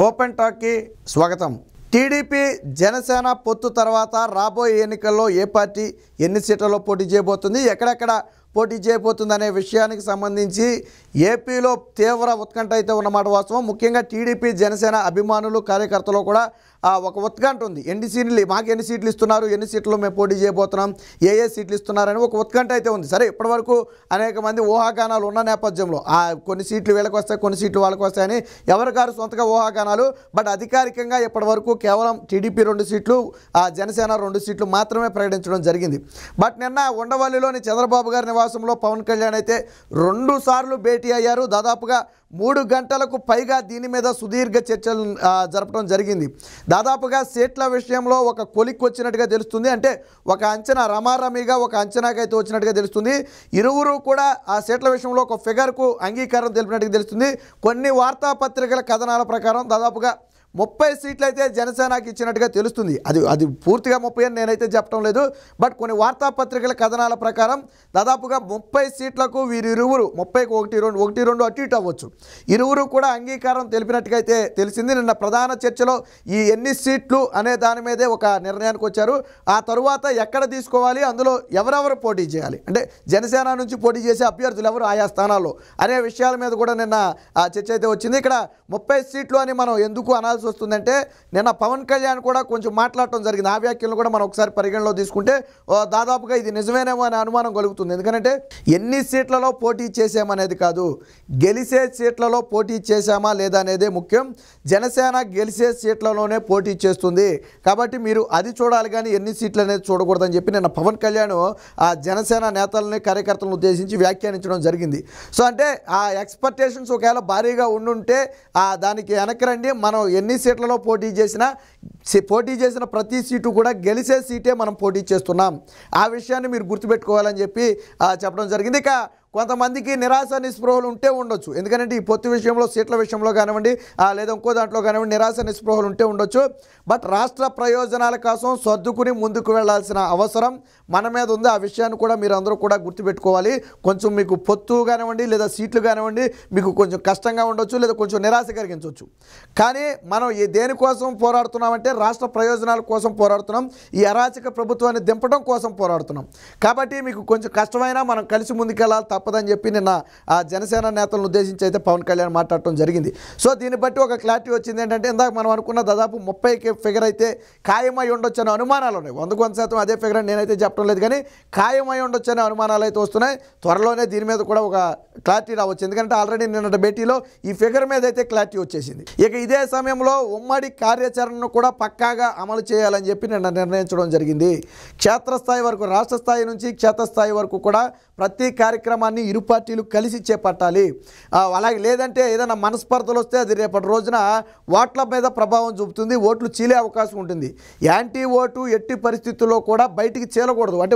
Open టాక్కి స్వాగతం. TDP Janasena పొత్తు తర్వాత రాబోయే ఎన్నికల్లో ఏ పార్టీ ఎన్ని సీట్లలో పోటీ చేయబోతుంది, ఎక్కడెక్కడ పోటీ చేయబోతుంది అనే విషయానికి సంబంధించి ఏపీలో తీవ్ర ఉత్కంఠ అయితే ఉన్నమాట వాస్తవం. ముఖ్యంగా టీడీపీ జనసేన అభిమానులు కార్యకర్తలు కూడా ఒక ఉత్కంఠ ఉంది. మాకు ఎన్ని సీట్లు ఇస్తున్నారు, ఎన్ని సీట్లు మేము పోటీ చేయబోతున్నాం, ఏ సీట్లు ఇస్తున్నారని ఒక ఉత్కంఠ అయితే ఉంది. సరే, ఇప్పటివరకు అనేక మంది ఊహాగానాలు ఉన్న నేపథ్యంలో కొన్ని సీట్లు వీళ్ళకి వస్తాయి, కొన్ని సీట్లు వాళ్ళకి వస్తాయని ఎవరికారు సొంతగా ఊహాగానాలు. బట్ అధికారికంగా ఇప్పటివరకు కేవలం టీడీపీ 2 సీట్లు, జనసేన 2 సీట్లు మాత్రమే ప్రకటించడం జరిగింది. బట్ నిన్న ఉండవల్లిలోని చంద్రబాబు గారి నివాసంలో పవన్ కళ్యాణ్ అయితే 2 సార్లు భేటీ అయ్యారు. దాదాపుగా 3 గంటలకు పైగా దీని మీద సుదీర్ఘ చర్చలు జరపడం జరిగింది. దాదాపుగా సీట్ల విషయంలో ఒక కొలిక్కి వచ్చినట్టుగా తెలుస్తుంది. అంటే ఒక అంచనా రమారమిగా ఒక అంచనాకైతే వచ్చినట్టుగా తెలుస్తుంది. ఇరువురు కూడా ఆ సీట్ల విషయంలో ఒక ఫిగర్కు అంగీకారం తెలిపినట్టుగా తెలుస్తుంది. కొన్ని వార్తాపత్రికల కథనాల ప్రకారం దాదాపుగా 30 సీట్లు అయితే జనసేనకి ఇచ్చినట్టుగా తెలుస్తుంది. అది పూర్తిగా 30 అని నేనైతే చెప్పడం లేదు. బట్ కొన్ని వార్తాపత్రికల కథనాల ప్రకారం దాదాపుగా 30 సీట్లకు వీరిరువురు 30కి 1-2 అటు ఇటు అవ్వచ్చు. ఇరువురు కూడా అంగీకారం తెలిపినట్టుగా అయితే తెలిసింది. నిన్న ప్రధాన చర్చలో ఈ ఎన్ని సీట్లు అనే దాని మీదే ఒక నిర్ణయానికి వచ్చారు. ఆ తరువాత ఎక్కడ తీసుకోవాలి, అందులో ఎవరెవరు పోటీ చేయాలి, అంటే జనసేన నుంచి పోటీ చేసే అభ్యర్థులు ఎవరు ఆయా స్థానాల్లో అనే విషయాల మీద కూడా నిన్న చర్చ అయితే వచ్చింది. ఇక్కడ 30 సీట్లు అని మనం ఎందుకు అనాల్సి వస్తుందంటే నిన్న పవన్ కళ్యాణ్ కూడా కొంచెం మాట్లాడటం జరిగింది. ఆ వ్యాఖ్యలను కూడా మనం ఒకసారి పరిగణలో తీసుకుంటే దాదాపుగా ఇది నిజమేనేమో అనే అనుమానం కలుగుతుంది. ఎందుకంటే ఎన్ని సీట్లలో పోటీ చేసామనేది కాదు, గెలిచే సీట్లలో పోటీ చేశామా లేదా అనేదే ముఖ్యం. జనసేన గెలిచే సీట్లలోనే పోటీ చేస్తుంది కాబట్టి మీరు అది చూడాలి కానీ ఎన్ని సీట్లు అనేది చూడకూడదని చెప్పి నిన్న పవన్ కళ్యాణ్ ఆ జనసేన నేతలని కార్యకర్తలను ఉద్దేశించి వ్యాఖ్యానించడం జరిగింది. సో అంటే ఆ ఎక్స్పెక్టేషన్స్ ఒకవేళ భారీగా ఉండుంటే దానికి వెనక్కి మనం ఎన్ని సీట్లలో పోటీ చేసిన ప్రతి సీటు కూడా గెలిచే సీటే మనం పోటీ చేస్తున్నాం. ఆ విషయాన్ని మీరు గుర్తుపెట్టుకోవాలని చెప్పి చెప్పడం జరిగింది. ఇక కొంతమందికి నిరాశ నిస్పృహలు ఉంటే ఉండొచ్చు. ఎందుకంటే ఈ పొత్తు విషయంలో, సీట్ల విషయంలో కానివ్వండి లేదా ఇంకో దాంట్లో కానివ్వండి నిరాశ నిస్పృహలు ఉంటే ఉండొచ్చు. బట్ రాష్ట్ర ప్రయోజనాల కోసం సర్దుకుని ముందుకు వెళ్లాల్సిన అవసరం మన మీద ఉంది. ఆ విషయాన్ని కూడా మీరు అందరూ కూడా గుర్తుపెట్టుకోవాలి. కొంచెం మీకు పొత్తు కానివ్వండి లేదా సీట్లు కానివ్వండి మీకు కొంచెం కష్టంగా ఉండొచ్చు లేదా కొంచెం నిరాశ కలిగించవచ్చు. కానీ మనం దేనికోసం పోరాడుతున్నామంటే రాష్ట్ర ప్రయోజనాల కోసం పోరాడుతున్నాం. ఈ అరాచక ప్రభుత్వాన్ని దింపడం కోసం పోరాడుతున్నాం. కాబట్టి మీకు కొంచెం కష్టమైనా మనం కలిసి ముందుకెళ్ళాలి, తప్పదని చెప్పి నిన్న ఆ జనసేన నేతలను ఉద్దేశించి అయితే పవన్ కళ్యాణ్ మాట్లాడటం జరిగింది. సో దీన్ని బట్టి ఒక క్లారిటీ వచ్చింది. ఏంటంటే ఇందాక మనం అనుకున్న దాదాపు 30కి ఫిగర్ అయితే ఖాయమై ఉండొచ్చు అనే అనుమానాలు ఉన్నాయి. 100% అదే ఫిగర్ అని నేనైతే చెప్పడం లేదు, కానీ ఖాయమై ఉండొచ్చు అనే అనుమానాలు అయితే వస్తున్నాయి. త్వరలోనే దీని మీద కూడా ఒక క్లారిటీ రావచ్చు. ఎందుకంటే ఆల్రెడీ నిన్న భేటీలో ఈ ఫిగర్ మీద అయితే క్లారిటీ వచ్చేసింది. ఇక ఇదే సమయంలో ఉమ్మడి కార్యాచరణను కూడా పక్కాగా అమలు చేయాలని చెప్పి నిన్న నిర్ణయించడం జరిగింది. క్షేత్రస్థాయి వరకు, రాష్ట్ర స్థాయి నుంచి క్షేత్రస్థాయి వరకు కూడా ప్రతి కార్యక్రమాన్ని ఇరు పార్టీలు కలిసి చేపట్టాలి. అలాగే లేదంటే ఏదైనా మనస్పర్ధలు వస్తే అది రేపటి రోజున ఓట్ల మీద ప్రభావం చూపుతుంది, ఓట్లు చీలే అవకాశం ఉంటుంది. యాంటీ ఓటు ఎట్టి పరిస్థితుల్లో కూడా బయటికి చీలకూడదు. అంటే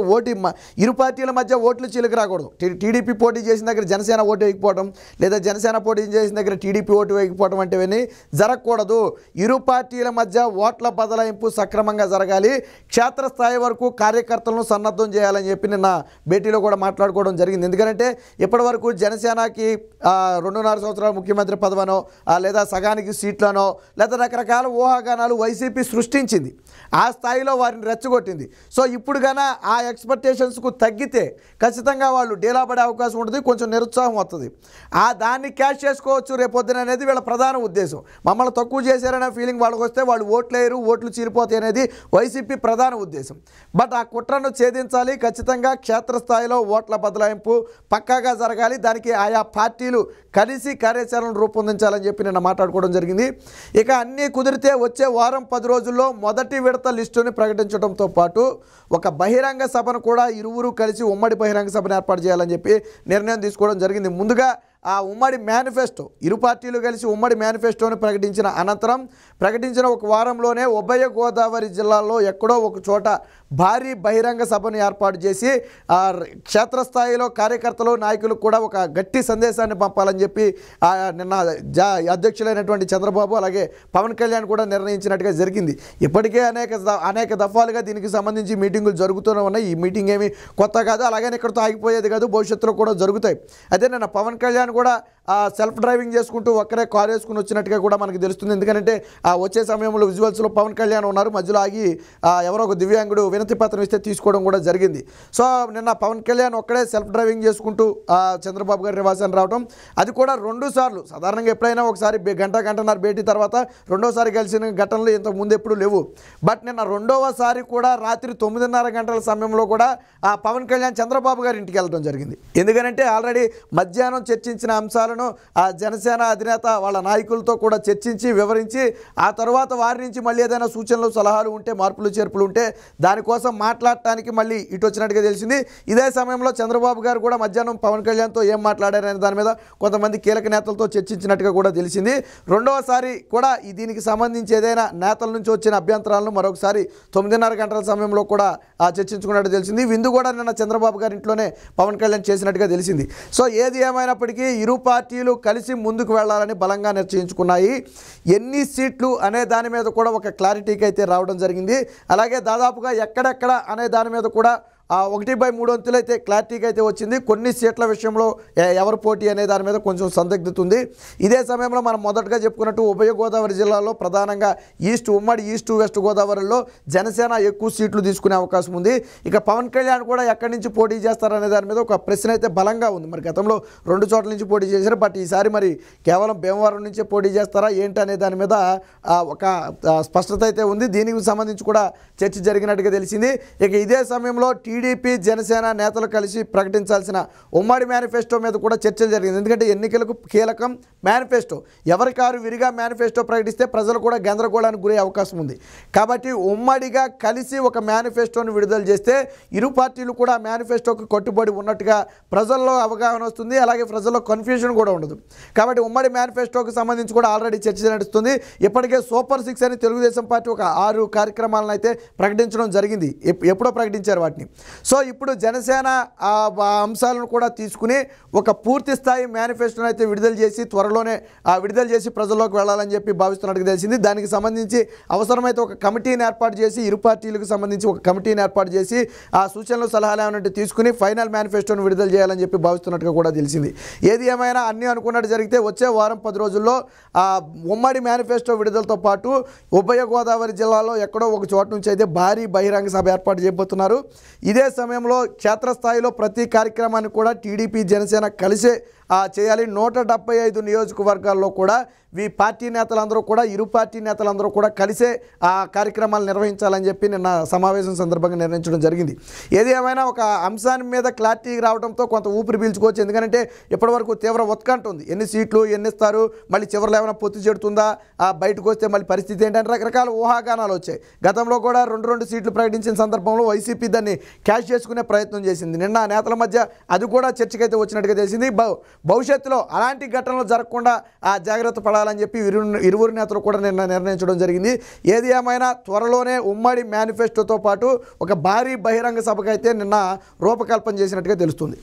ఇరు పార్టీల మధ్య ఓట్లు చీలకు రాకూడదు. టీడీపీ పోటీ చేసిన దగ్గర జనసేన ఓటు వేయకపోవడం లేదా జనసేన పోటీ చేసిన దగ్గర టీడీపీ ఓటు వేయకపోవడం వంటివన్నీ జరగకూడదు. ఇరు పార్టీల మధ్య ఓట్ల బదలాయింపు సక్రమంగా జరగాలి. క్షేత్రస్థాయి వరకు కార్యకర్తలను సన్నద్ధం చేయాలని చెప్పి నిన్న భేటీలో కూడా మాట్లాడుకోవడం జరిగింది. ఎందుకంటే ఇప్పటివరకు జనసేనకి 2.5 సంవత్సరాల ముఖ్యమంత్రి పదవనో లేదా సగానికి సీట్లనో లేదా రకరకాల ఊహాగానాలు వైసీపీ సృష్టించింది. ఆ స్థాయిలో వారిని రెచ్చగొట్టింది. సో ఇప్పుడు కన్నా ఆ ఎక్స్పెక్టేషన్స్కు తగ్గితే ఖచ్చితంగా వాళ్ళు డీలా పడే అవకాశం ఉంటుంది, కొంచెం నిరుత్సాహం వస్తుంది. దాన్ని క్యాష్ చేసుకోవచ్చు రేపొద్దున అనేది వీళ్ళ ప్రధాన ఉద్దేశం. మమ్మల్ని తక్కువ చేశారనే ఫీలింగ్ వాళ్ళకి వస్తే వాళ్ళు ఓట్లేరు, ఓట్లు చీలిపోతాయి అనేది వైసీపీ ప్రధాన ఉద్దేశం. బట్ ఆ కుట్రను ఛేదించాలి. ఖచ్చితంగా క్షేత్రస్థాయిలో ఓట్ల బదలాయింపు పక్కాగా జరగాలి. దానికి ఆయా పార్టీలు కలిసి కార్యాచరణను రూపొందించాలని చెప్పి నిన్న మాట్లాడుకోవడం జరిగింది. ఇక అన్నీ కుదిరితే వచ్చే వారం 10 రోజుల్లో మొదటి విడత లిస్టుని ప్రకటించడంతో పాటు ఒక బహిరంగ సభను కూడా ఇరువురు కలిసి ఉమ్మడి బహిరంగ సభను ఏర్పాటు చేయాలని చెప్పి నిర్ణయం తీసుకోవడం జరిగింది. ముందుగా ఆ ఉమ్మడి మేనిఫెస్టో, ఇరు పార్టీలు కలిసి ఉమ్మడి మేనిఫెస్టోని ప్రకటించిన అనంతరం ప్రకటించిన ఒక వారంలోనే ఉభయ గోదావరి జిల్లాల్లో ఎక్కడో ఒక చోట భారీ బహిరంగ సభను ఏర్పాటు చేసి క్షేత్రస్థాయిలో కార్యకర్తలు నాయకులకు కూడా ఒక గట్టి సందేశాన్ని పంపాలని చెప్పి నిన్న అధ్యక్షులైనటువంటి చంద్రబాబు అలాగే పవన్ కళ్యాణ్ కూడా నిర్ణయించినట్టుగా జరిగింది. ఇప్పటికే అనేక దఫాలుగా దీనికి సంబంధించి మీటింగులు జరుగుతూనే ఉన్నాయి. ఈ మీటింగ్ ఏమి కొత్త కాదు, అలాగే ఇక్కడితో ఆగిపోయేది కాదు, భవిష్యత్తులో కూడా జరుగుతాయి. అయితే నిన్న పవన్ కళ్యాణ్ కూడా సెల్ఫ్ డ్రైవింగ్ చేసుకుంటూ ఒక్కరే కారు వేసుకుని వచ్చినట్టుగా కూడా మనకు తెలుస్తుంది. ఎందుకంటే వచ్చే సమయంలో విజువల్స్లో పవన్ కళ్యాణ్ ఉన్నారు, మధ్యలో ఆగి ఎవరో ఒక దివ్యాంగుడు వినతి పత్రం ఇస్తే తీసుకోవడం కూడా జరిగింది. సో నిన్న పవన్ కళ్యాణ్ ఒక్కడే సెల్ఫ్ డ్రైవింగ్ చేసుకుంటూ చంద్రబాబు గారి నివాసాన్ని రావడం, అది కూడా 2 సార్లు. సాధారణంగా ఎప్పుడైనా ఒకసారి గంటన్నర భేటీ తర్వాత రెండోసారి కలిసిన ఘటనలు ఇంతకు ముందు ఎప్పుడు లేవు. బట్ నిన్న 2వసారి కూడా రాత్రి 9:30 గంటల సమయంలో కూడా పవన్ కళ్యాణ్ చంద్రబాబు గారి ఇంటికి వెళ్ళడం జరిగింది. ఎందుకంటే ఆల్రెడీ మధ్యాహ్నం చర్చించిన అంశాలను జనసేన అధినేత వాళ్ళ నాయకులతో కూడా చర్చించి వివరించి ఆ తర్వాత వారి నుంచి మళ్ళీ ఏదైనా సూచనలు సలహాలు ఉంటే, మార్పులు చేర్పులు ఉంటే దానికోసం మాట్లాడటానికి మళ్ళీ ఇటు వచ్చినట్టుగా తెలిసింది. ఇదే సమయంలో చంద్రబాబు గారు కూడా మధ్యాహ్నం పవన్ కళ్యాణ్తో ఏం మాట్లాడారనే దాని మీద కొంతమంది కీలక నేతలతో చర్చించినట్టుగా కూడా తెలిసింది. 2వసారి కూడా దీనికి సంబంధించి ఏదైనా నేతల నుంచి వచ్చిన అభ్యంతరాలను మరొకసారి 9:30 గంటల సమయంలో కూడా చర్చించుకున్నట్టు తెలిసింది. విందు కూడా నిన్న చంద్రబాబు గారి ఇంట్లోనే పవన్ కళ్యాణ్ చేసినట్టుగా తెలిసింది. సో ఏది ఏమైనప్పటికీ ఇరు పార్టీలు కలిసి ముందుకు వెళ్లాలని బలంగా నిశ్చయించుకున్నాయి. ఎన్ని సీట్లు అనే దాని మీద కూడా ఒక క్లారిటీకి అయితే రావడం జరిగింది. అలాగే దాదాపుగా ఎక్కడెక్కడ అనే దాని మీద కూడా 1/3 వంతులు అయితే క్లారిటీగా అయితే వచ్చింది. కొన్ని సీట్ల విషయంలో ఎవరు పోటీ అనే దాని మీద కొంచెం సందిగ్ధత ఉంది. ఇదే సమయంలో మనం మొదటగా చెప్పుకున్నట్టు ఉభయ గోదావరి జిల్లాలో ప్రధానంగా ఉమ్మడి ఈస్ట్ వెస్ట్ గోదావరిలో జనసేన ఎక్కువ సీట్లు తీసుకునే అవకాశం ఉంది. ఇక పవన్ కళ్యాణ్ కూడా ఎక్కడి నుంచి పోటీ చేస్తారనే దాని మీద ఒక ప్రశ్న అయితే బలంగా ఉంది. మరి గతంలో 2 చోట్ల నుంచి పోటీ చేశారు, బట్ ఈసారి మరి కేవలం భీమవరం నుంచే పోటీ చేస్తారా ఏంటి అనే దాని మీద ఒక స్పష్టత అయితే ఉంది. దీనికి సంబంధించి కూడా చర్చ జరిగినట్టుగా తెలిసింది. ఇక ఇదే సమయంలో టీడీపీ జనసేన నేతలు కలిసి ప్రకటించాల్సిన ఉమ్మడి మేనిఫెస్టో మీద కూడా చర్చలు జరిగింది. ఎందుకంటే ఎన్నికలకు కీలకం మేనిఫెస్టో. ఎవరికారు విరిగా మేనిఫెస్టో ప్రకటిస్తే ప్రజలు కూడా గందరగోళానికి గురే అవకాశం ఉంది. కాబట్టి ఉమ్మడిగా కలిసి ఒక మేనిఫెస్టోను విడుదల చేస్తే ఇరు పార్టీలు కూడా మేనిఫెస్టోకి కట్టుబడి ఉన్నట్టుగా ప్రజల్లో అవగాహన వస్తుంది. అలాగే ప్రజల్లో కన్ఫ్యూజన్ కూడా ఉండదు. కాబట్టి ఉమ్మడి మేనిఫెస్టోకి సంబంధించి కూడా ఆల్రెడీ చర్చ నడుస్తుంది. ఇప్పటికే సూపర్ 6 అని తెలుగుదేశం పార్టీ ఒక 6 కార్యక్రమాలను అయితే ప్రకటించడం జరిగింది. ఎప్పుడో ప్రకటించారు వాటిని. సో ఇప్పుడు జనసేన అంశాలను కూడా తీసుకుని ఒక పూర్తి స్థాయి మేనిఫెస్టోను అయితే విడుదల చేసి త్వరలోనే విడుదల చేసి ప్రజల్లోకి వెళ్ళాలని చెప్పి భావిస్తున్నట్టుగా తెలిసింది. దానికి సంబంధించి అవసరమైతే ఒక కమిటీని ఏర్పాటు చేసి ఇరు పార్టీలకు సంబంధించి ఒక కమిటీని ఏర్పాటు చేసి ఆ సూచనలు సలహాలు ఏమైనా తీసుకుని ఫైనల్ మేనిఫెస్టోను విడుదల చేయాలని చెప్పి భావిస్తున్నట్టుగా కూడా తెలిసింది. ఏది ఏమైనా అన్నీ అనుకున్నట్టు జరిగితే వచ్చే వారం 10 రోజుల్లో ఉమ్మడి మేనిఫెస్టో విడుదలతో పాటు ఉభయ గోదావరి జిల్లాలో ఎక్కడో ఒక చోట నుంచి అయితే భారీ బహిరంగ సభ ఏర్పాటు చేయబోతున్నారు. ఇదే సమయంలో క్షేత్రస్థాయిలో ప్రతి కార్యక్రమాన్ని కూడా టీడీపీ జనసేన కలిసే చేయాలి. 175 నియోజకవర్గాల్లో కూడా పార్టీ నేతలందరూ కూడా ఇరు పార్టీ నేతలందరూ కూడా కలిసే ఆ కార్యక్రమాలు నిర్వహించాలని చెప్పి నిన్న సమావేశం సందర్భంగా నిర్ణయించడం జరిగింది. ఏది ఏమైనా ఒక అంశాన్ని మీద క్లారిటీ రావడంతో కొంత ఊపిరి పీల్చుకోవచ్చు. ఎందుకంటే ఇప్పటివరకు తీవ్ర ఉత్కంఠ ఉంది. ఎన్ని సీట్లు ఎన్ని ఇస్తారు, మళ్ళీ చివరిలో ఏమైనా పొత్తు చెడుతుందా, బయటకు వస్తే మళ్ళీ పరిస్థితి ఏంటంటే రకరకాల ఊహాగానాలు వచ్చాయి. గతంలో కూడా 2 సీట్లు ప్రకటించిన సందర్భంలో వైసీపీ దాన్ని క్యాష్ చేసుకునే ప్రయత్నం చేసింది. నిన్న నేతల మధ్య అది కూడా చర్చకైతే వచ్చినట్టుగా తెలిసింది. భవిష్యత్తులో అలాంటి ఘటనలు జరగకుండా జాగ్రత్త పడాలని చెప్పి ఇరువురు నేతలు కూడా నిన్న నిర్ణయించడం జరిగింది. ఏది ఏమైనా త్వరలోనే ఉమ్మడి మేనిఫెస్టోతో పాటు ఒక భారీ బహిరంగ సభకైతే నిన్న రూపకల్పన చేసినట్టుగా తెలుస్తుంది.